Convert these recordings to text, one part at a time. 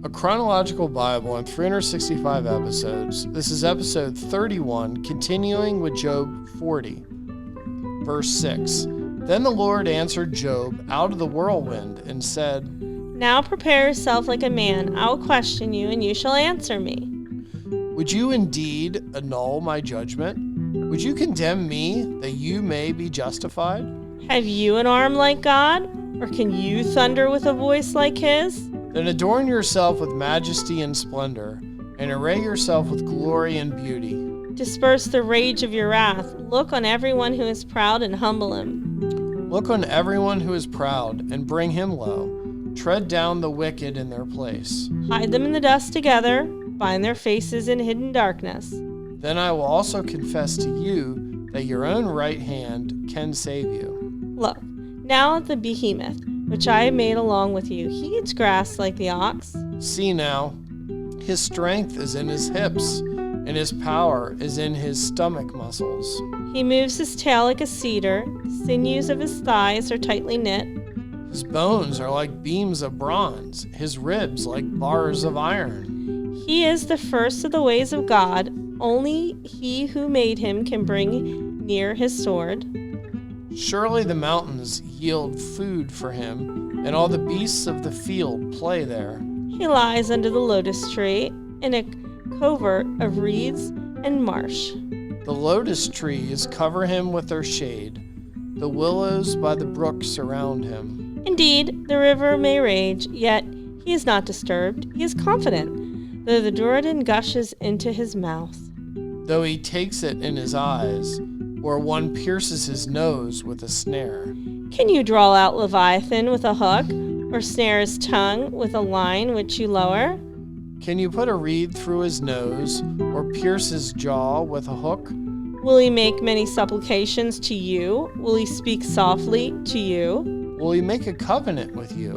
A chronological Bible in 365 episodes. This is episode 31, continuing with Job 40. Verse 6. Then the Lord answered Job out of the whirlwind and said, Now prepare yourself like a man. I will question you, and you shall answer me. Would you indeed annul my judgment? Would you condemn me that you may be justified? Have you an arm like God? Or can you thunder with a voice like his? Then adorn yourself with majesty and splendor, and array yourself with glory and beauty. Disperse the rage of your wrath. Look on everyone who is proud and humble him. Look on everyone who is proud, and bring him low. Tread down the wicked in their place. Hide them in the dust together. Bind their faces in hidden darkness. Then I will also confess to you that your own right hand can save you. Look, now at the behemoth, which I have made along with you. He eats grass like the ox. See now, his strength is in his hips, and his power is in his stomach muscles. He moves his tail like a cedar. The sinews of his thighs are tightly knit. His bones are like beams of bronze, his ribs like bars of iron. He is the first of the ways of God. Only he who made him can bring near his sword. Surely the mountains yield food for him, and all the beasts of the field play there. He lies under the lotus tree in a covert of reeds and marsh. The lotus trees cover him with their shade. The willows by the brook surround him. Indeed, the river may rage, yet he is not disturbed. He is confident, though the Jordan gushes into his mouth. Though he takes it in his eyes, or one pierces his nose with a snare. Can you draw out Leviathan with a hook, or snare his tongue with a line which you lower? Can you put a reed through his nose, or pierce his jaw with a hook? Will he make many supplications to you? Will he speak softly to you? Will he make a covenant with you?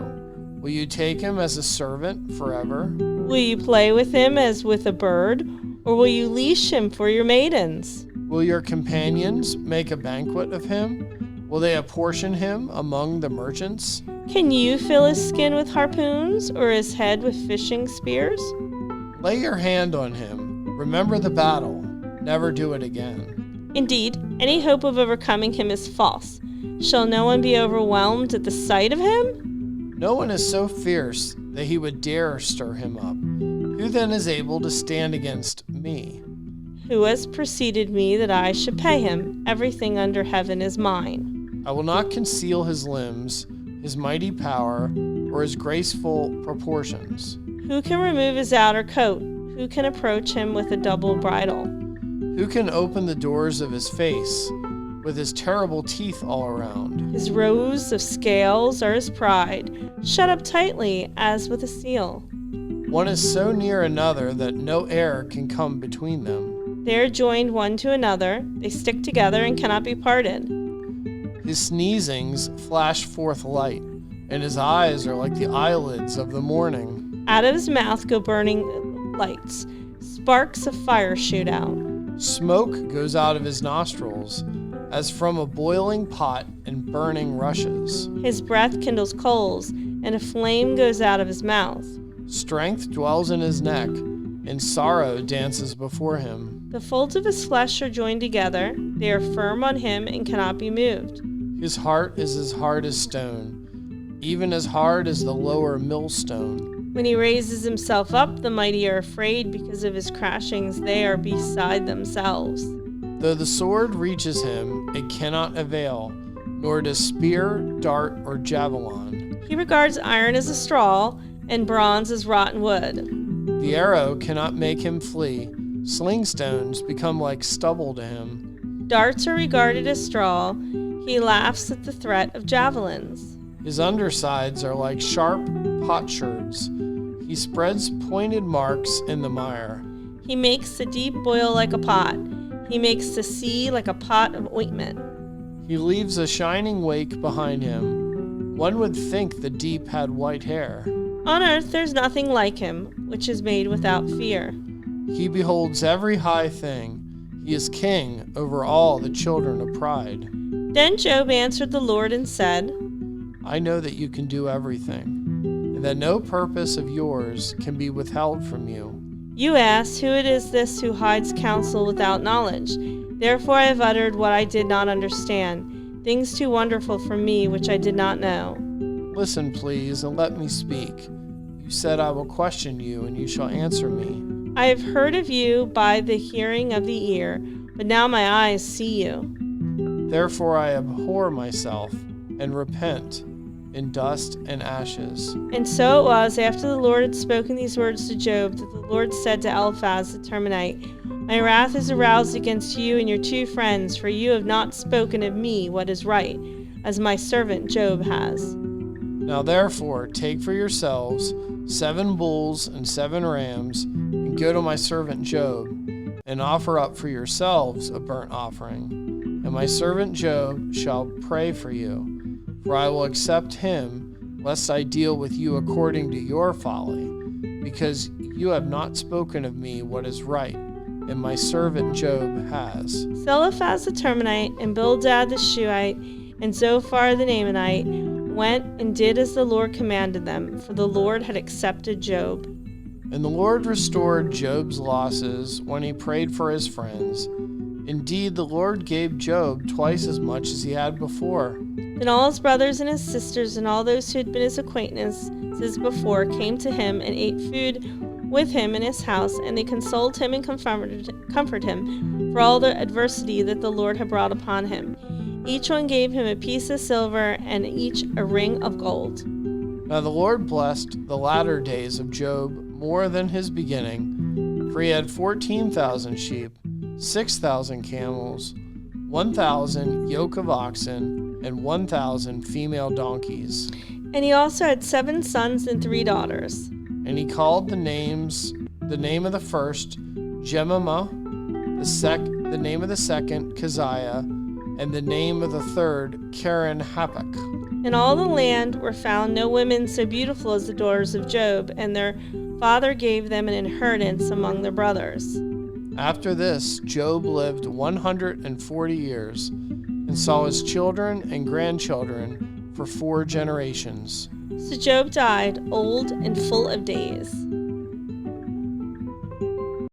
Will you take him as a servant forever? Will you play with him as with a bird, or will you leash him for your maidens? Will your companions make a banquet of him? Will they apportion him among the merchants? Can you fill his skin with harpoons, or his head with fishing spears? Lay your hand on him. Remember the battle. Never do it again. Indeed, any hope of overcoming him is false. Shall no one be overwhelmed at the sight of him? No one is so fierce that he would dare stir him up. Who then is able to stand against me? Who has preceded me that I should pay him? Everything under heaven is mine. I will not conceal his limbs, his mighty power, or his graceful proportions. Who can remove his outer coat? Who can approach him with a double bridle? Who can open the doors of his face, with his terrible teeth all around? His rows of scales are his pride, shut up tightly as with a seal. One is so near another that no air can come between them. They are joined one to another. They stick together and cannot be parted. His sneezings flash forth light, and his eyes are like the eyelids of the morning. Out of his mouth go burning lights. Sparks of fire shoot out. Smoke goes out of his nostrils, as from a boiling pot and burning rushes. His breath kindles coals, and a flame goes out of his mouth. Strength dwells in his neck, and sorrow dances before him. The folds of his flesh are joined together. They are firm on him and cannot be moved. His heart is as hard as stone, even as hard as the lower millstone. When he raises himself up, the mighty are afraid. Because of his crashings, they are beside themselves. Though the sword reaches him, it cannot avail, nor does spear, dart, or javelin. He regards iron as a straw, and bronze as rotten wood. The arrow cannot make him flee. Sling stones become like stubble to him. Darts are regarded as straw. He laughs at the threat of javelins. His undersides are like sharp potsherds. He spreads pointed marks in the mire. He makes the deep boil like a pot. He makes the sea like a pot of ointment. He leaves a shining wake behind him. One would think the deep had white hair. On earth there's nothing like him, which is made without fear. He beholds every high thing. He is king over all the children of pride. Then Job answered the Lord and said, I know that you can do everything, and that no purpose of yours can be withheld from you. You ask, who it is this who hides counsel without knowledge? Therefore I have uttered what I did not understand, things too wonderful for me which I did not know. Listen, please, and let me speak. You said, I will question you, and you shall answer me. I have heard of you by the hearing of the ear, but now my eyes see you. Therefore I abhor myself, and repent in dust and ashes. And so it was, after the Lord had spoken these words to Job, that the Lord said to Eliphaz the Temanite, My wrath is aroused against you and your 2 friends, for you have not spoken of me what is right, as my servant Job has. Now therefore take for yourselves 7 bulls and 7 rams, and go to my servant Job, and offer up for yourselves a burnt offering. And my servant Job shall pray for you. For I will accept him, lest I deal with you according to your folly, because you have not spoken of me what is right, and my servant Job has. So Eliphaz the Temanite, and Bildad the Shuhite, and Zophar the Naamanite went and did as the Lord commanded them, for the Lord had accepted Job. And the Lord restored Job's losses when he prayed for his friends. Indeed, the Lord gave Job twice as much as he had before. Then all his brothers and his sisters and all those who had been his acquaintances before came to him and ate food with him in his house, and they consoled him and comforted him for all the adversity that the Lord had brought upon him. Each one gave him a piece of silver and each a ring of gold. Now the Lord blessed the latter days of Job more than his beginning, for he had 14,000 sheep, 6,000 camels, 1,000 yoke of oxen, and 1,000 female donkeys. And he also had 7 sons and 3 daughters. And he called the name of the first Jemimah, the name of the second Keziah, and the name of the third Karen Hapuk. In all the land were found no women so beautiful as the daughters of Job, and their father gave them an inheritance among their brothers. After this, Job lived 140 years, and saw his children and grandchildren for 4 generations. So Job died, old and full of days.